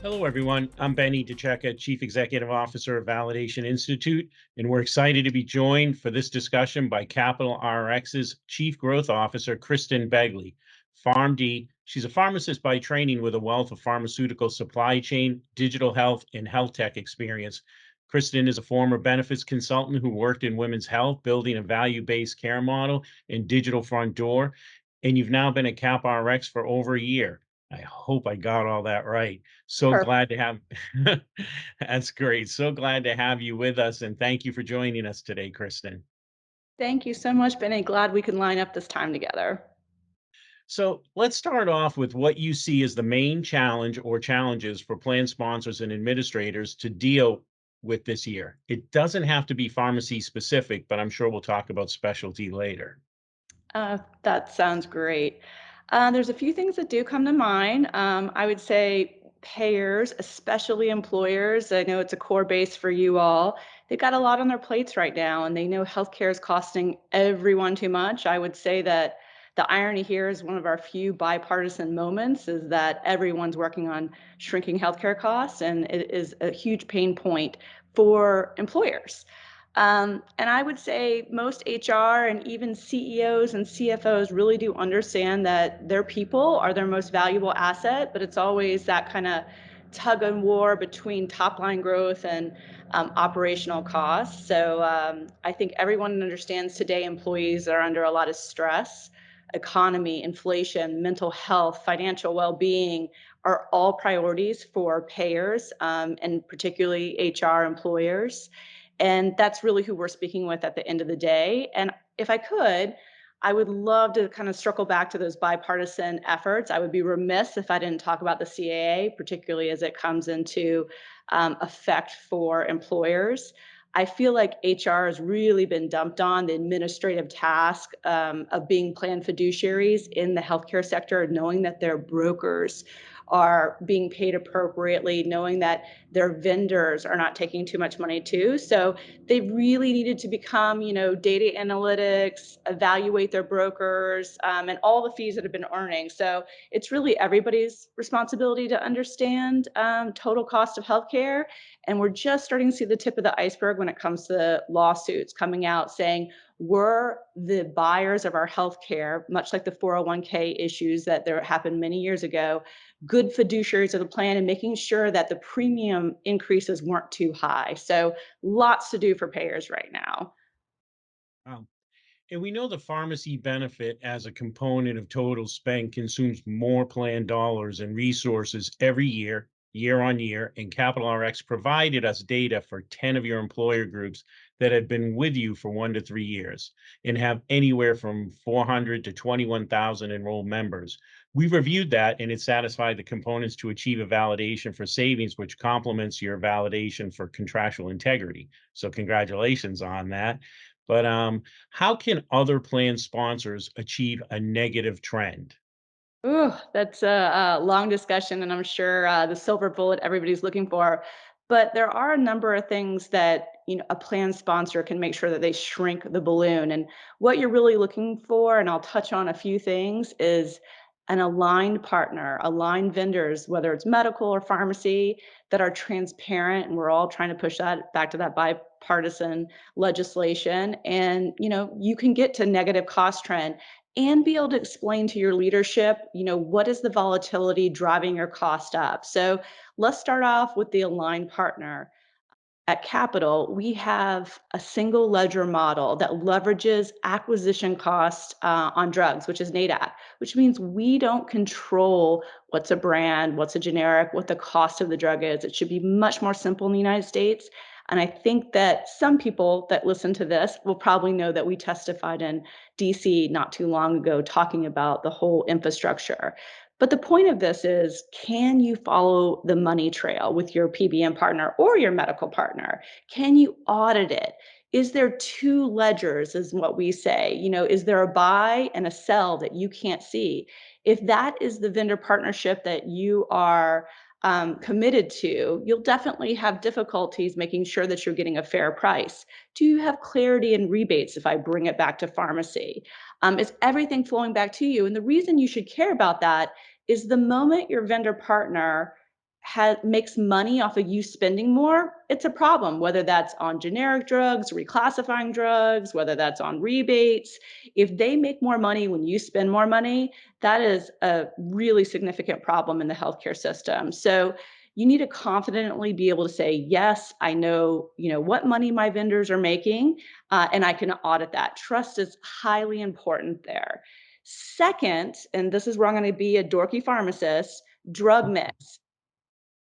Hello, everyone. I'm Benny DeCecca, Chief Executive Officer of Validation Institute, and we're excited to be joined for this discussion by Capital RX's Chief Growth Officer, Kristen Begley. PharmD, she's a pharmacist by training with a wealth of pharmaceutical supply chain, digital health, and health tech experience. Kristen is a former benefits consultant who worked in women's health, building a value-based care model and digital front door. And you've now been at CapRx for over a year. I hope I got all that right. So Perfect. glad to have That's great. So glad to have you with us, and thank you for joining us today, Kristen. Thank you so much, Benny. Glad we can line up this time together. So let's start off with what you see as the main challenge or challenges for plan sponsors and administrators to deal with this year. It doesn't have to be pharmacy specific, but I'm sure we'll talk about specialty later. That sounds great. There's a few things that do come to mind. I would say payers, especially employers. I know it's a core base for you all. They've got a lot on their plates right now, and they know healthcare is costing everyone too much. I would say that the irony here is one of our few bipartisan moments is that everyone's working on shrinking healthcare costs, and it is a huge pain point for employers. And I would say most HR and even CEOs and CFOs really do understand that their people are their most valuable asset, but it's always that kind of tug and war between top line growth and operational costs. So I think everyone understands today employees are under a lot of stress. Economy, inflation, mental health, financial well being are all priorities for payers and particularly HR employers. And that's really who we're speaking with at the end of the day. And if I could, I would love to kind of circle back to those bipartisan efforts. I would be remiss if I didn't talk about the CAA, particularly as it comes into effect for employers. I feel like HR has really been dumped on the administrative task of being planned fiduciaries in the healthcare sector, knowing that their brokers are being paid appropriately, knowing that their vendors are not taking too much money too. So they really needed to become, data analytics, evaluate their brokers, and all the fees that have been earning. So it's really everybody's responsibility to understand total cost of healthcare. And we're just starting to see the tip of the iceberg when it comes to lawsuits coming out saying we're the buyers of our healthcare, much like the 401k issues that there happened many years ago, good fiduciaries of the plan and making sure that the premium increases weren't too high. So lots to do for payers right now. Wow. And we know the pharmacy benefit as a component of total spend consumes more planned dollars and resources every year, year on year. And Capital RX provided us data for 10 of your employer groups that had been with you for 1 to 3 years and have anywhere from 400 to 21,000 enrolled members. We've reviewed that and it satisfied the components to achieve a validation for savings, which complements your validation for contractual integrity. So, congratulations on that. But how can other plan sponsors achieve a negative trend? Ooh, that's a long discussion, and I'm sure the silver bullet everybody's looking for. But there are a number of things that a plan sponsor can make sure that they shrink the balloon. And what you're really looking for, and I'll touch on a few things, is an aligned partner, aligned vendors, whether it's medical or pharmacy, that are transparent. And we're all trying to push that back to that bipartisan legislation. And you can get to negative cost trend and be able to explain to your leadership, what is the volatility driving your cost up. So let's start off with the aligned partner. At Capital, we have a single ledger model that leverages acquisition cost on drugs, which is NADAC, which means we don't control what's a brand, what's a generic, what the cost of the drug is. It should be much more simple in the United States. And I think that some people that listen to this will probably know that we testified in DC not too long ago talking about the whole infrastructure. But the point of this is, can you follow the money trail with your PBM partner or your medical partner? Can you audit it? Is there two ledgers, is what we say? Is there a buy and a sell that you can't see? If that is the vendor partnership that you are committed to, you'll definitely have difficulties making sure that you're getting a fair price. Do you have clarity in rebates if I bring it back to pharmacy? Is everything flowing back to you? And the reason you should care about that is the moment your vendor partner makes money off of you spending more, it's a problem, whether that's on generic drugs, reclassifying drugs, whether that's on rebates. If they make more money when you spend more money, that is a really significant problem in the healthcare system. So you need to confidently be able to say, yes, I know, what money my vendors are making, and I can audit that. Trust is highly important there. Second, and this is where I'm going to be a dorky pharmacist, drug mix.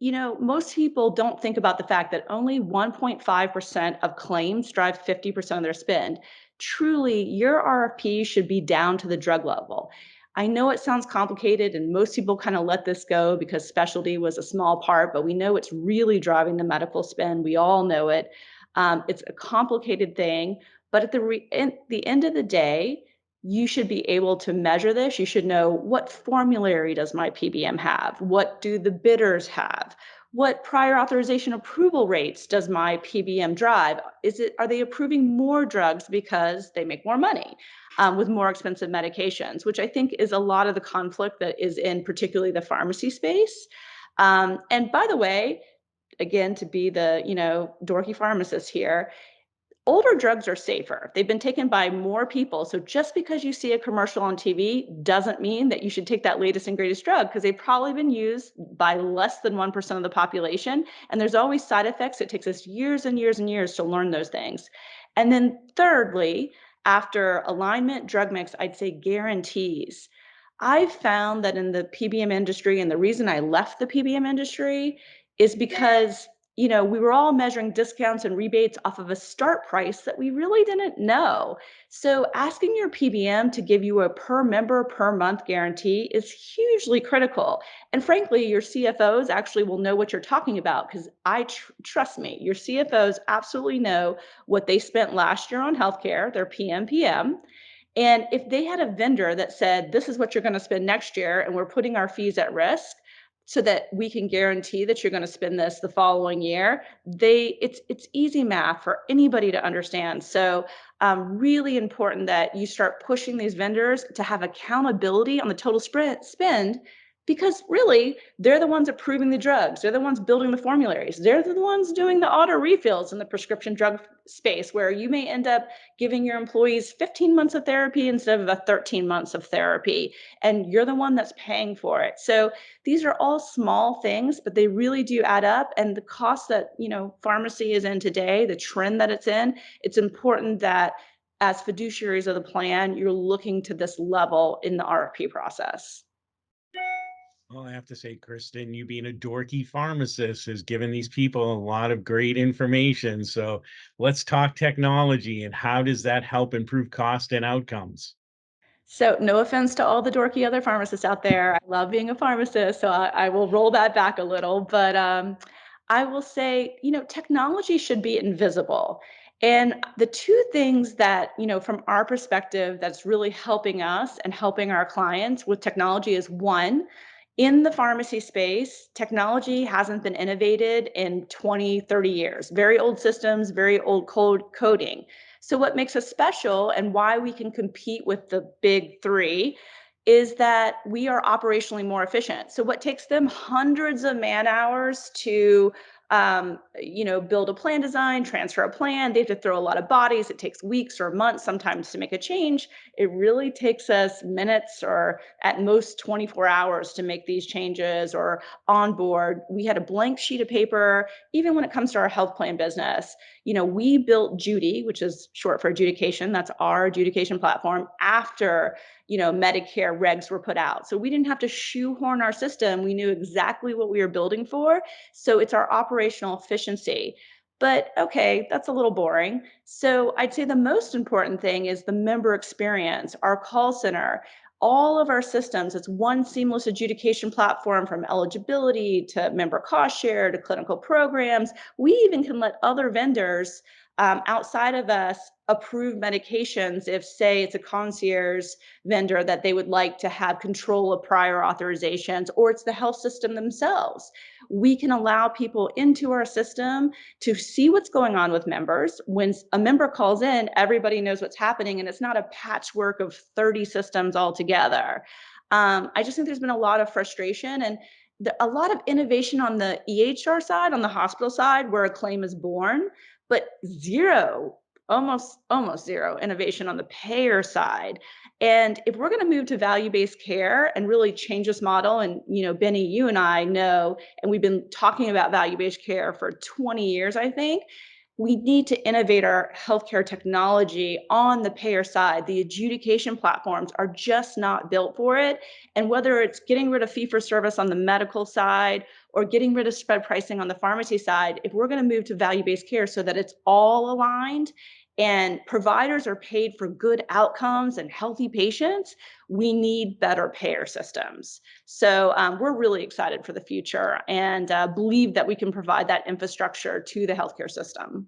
Most people don't think about the fact that only 1.5% of claims drive 50% of their spend. Truly, your RFP should be down to the drug level. I know it sounds complicated, and most people kind of let this go because specialty was a small part, but we know it's really driving the medical spend. We all know it. It's a complicated thing, but at the end of the day, you should be able to measure this. You should know, what formulary does my PBM have? What do the bidders have? What prior authorization approval rates does my PBM drive? Are they approving more drugs because they make more money with more expensive medications, which I think is a lot of the conflict that is in particularly the pharmacy space. And by the way, again, to be the dorky pharmacist here, older drugs are safer. They've been taken by more people. So just because you see a commercial on TV doesn't mean that you should take that latest and greatest drug, because they've probably been used by less than 1% of the population. And there's always side effects. It takes us years and years and years to learn those things. And then thirdly, after alignment, drug mix, I'd say guarantees. I've found that in the PBM industry, and the reason I left the PBM industry is because we were all measuring discounts and rebates off of a start price that we really didn't know. So asking your PBM to give you a per member per month guarantee is hugely critical. And frankly, your CFOs actually will know what you're talking about, because trust me, your CFOs absolutely know what they spent last year on healthcare, their PMPM. And if they had a vendor that said, this is what you're going to spend next year, and we're putting our fees at risk so that we can guarantee that you're going to spend this the following year, it's easy math for anybody to understand. So really important that you start pushing these vendors to have accountability on the total spend, because really they're the ones approving the drugs, they're the ones building the formularies, they're the ones doing the auto refills in the prescription drug space, where you may end up giving your employees 15 months of therapy instead of a 13 months of therapy, and you're the one that's paying for it. So these are all small things, but they really do add up. And the cost that pharmacy is in today, the trend that it's important that as fiduciaries of the plan, you're looking to this level in the RFP process. Well, I have to say, Kristen, you being a dorky pharmacist has given these people a lot of great information. So let's talk technology and how does that help improve cost and outcomes? So, no offense to all the dorky other pharmacists out there. I love being a pharmacist, so I will roll that back a little. But I will say, technology should be invisible. And the two things that, from our perspective, that's really helping us and helping our clients with technology is, one, in the pharmacy space, technology hasn't been innovated in 20, 30 years. Very old systems, very old coding. So, what makes us special and why we can compete with the big three is that we are operationally more efficient. So, what takes them hundreds of man hours to build a plan design, transfer a plan, they have to throw a lot of bodies. It takes weeks or months sometimes to make a change. It really takes us minutes or at most 24 hours to make these changes or onboard. We had a blank sheet of paper, even when it comes to our health plan business. We built Judy, which is short for adjudication. That's our adjudication platform after, Medicare regs were put out. So we didn't have to shoehorn our system. We knew exactly what we were building for. So it's our operational efficiency. But okay, that's a little boring. So I'd say the most important thing is the member experience, our call center, all of our systems. It's one seamless adjudication platform, from eligibility to member cost share to clinical programs. We even can let other vendors outside of us approve medications if, say, it's a concierge vendor that they would like to have control of prior authorizations, or it's the health system themselves. We can allow people into our system to see what's going on with members. When a member calls in, everybody knows what's happening, and it's not a patchwork of 30 systems all together. I just think there's been a lot of frustration, and a lot of innovation on the EHR side, on the hospital side, where a claim is born, but zero, almost zero innovation on the payer side. And if we're going to move to value-based care and really change this model, and Benny, you and I know, and we've been talking about value-based care for 20 years, I think. We need to innovate our healthcare technology on the payer side. The adjudication platforms are just not built for it. And whether it's getting rid of fee for service on the medical side or getting rid of spread pricing on the pharmacy side, if we're going to move to value based care so that it's all aligned and providers are paid for good outcomes and healthy patients, we need better payer systems. So we're really excited for the future and believe that we can provide that infrastructure to the healthcare system.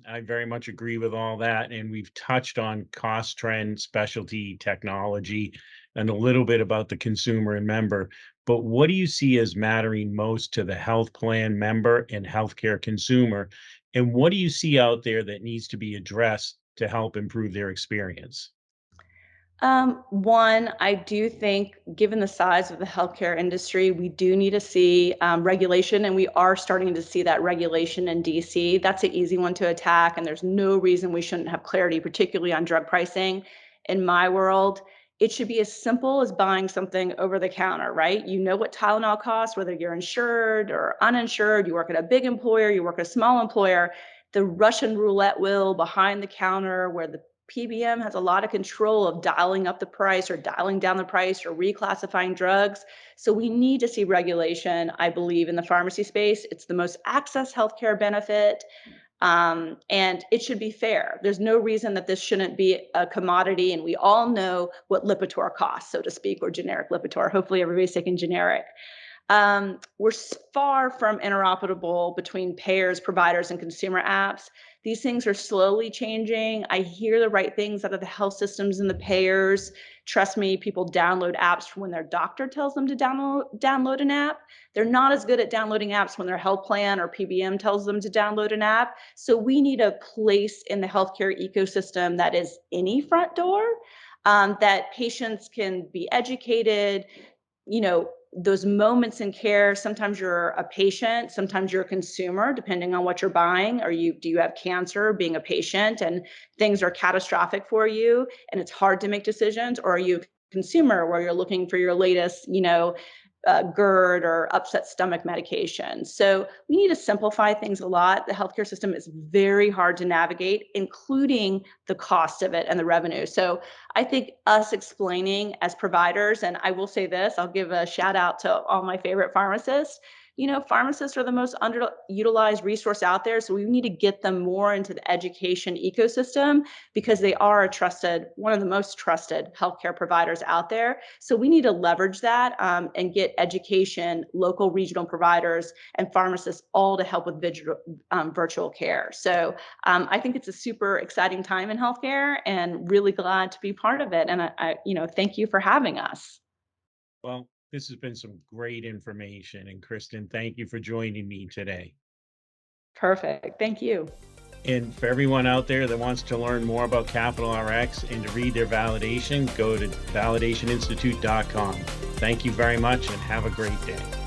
I very much agree with all that. And we've touched on cost trend, specialty technology, and a little bit about the consumer and member. But what do you see as mattering most to the health plan member and healthcare consumer? And what do you see out there that needs to be addressed to help improve their experience? One, I do think, given the size of the healthcare industry, we do need to see regulation, and we are starting to see that regulation in DC. That's an easy one to attack, and there's no reason we shouldn't have clarity, particularly on drug pricing. In my world, it should be as simple as buying something over the counter, right? You know what Tylenol costs, whether you're insured or uninsured, you work at a big employer, you work at a small employer. The Russian roulette wheel behind the counter, where the PBM has a lot of control of dialing up the price or dialing down the price or reclassifying drugs. So we need to see regulation, I believe, in the pharmacy space. It's the most access healthcare benefit, and it should be fair. There's no reason that this shouldn't be a commodity, and we all know what Lipitor costs, so to speak, or generic Lipitor. Hopefully, everybody's taking generic. We're far from interoperable between payers, providers, and consumer apps. These things are slowly changing. I hear the right things out of the health systems and the payers. Trust me, people download apps when their doctor tells them to download an app. They're not as good at downloading apps when their health plan or PBM tells them to download an app. So we need a place in the healthcare ecosystem that is any front door, that patients can be educated, those moments in care. Sometimes you're a patient, sometimes you're a consumer, depending on what you're buying. Do you have cancer being a patient and things are catastrophic for you and it's hard to make decisions? Or are you a consumer where you're looking for your latest, GERD or upset stomach medication? So we need to simplify things a lot. The healthcare system is very hard to navigate, including the cost of it and the revenue. So I think us explaining as providers, and I will say this, I'll give a shout out to all my favorite pharmacists. Pharmacists are the most underutilized resource out there. So we need to get them more into the education ecosystem because they are one of the most trusted healthcare providers out there. So we need to leverage that, and get education, local regional providers, and pharmacists all to help with virtual care. So I think it's a super exciting time in healthcare and really glad to be part of it. And thank you for having us. Well, this has been some great information. And Kristen, thank you for joining me today. Perfect. Thank you. And for everyone out there that wants to learn more about Capital RX and to read their validation, go to validationinstitute.com. Thank you very much and have a great day.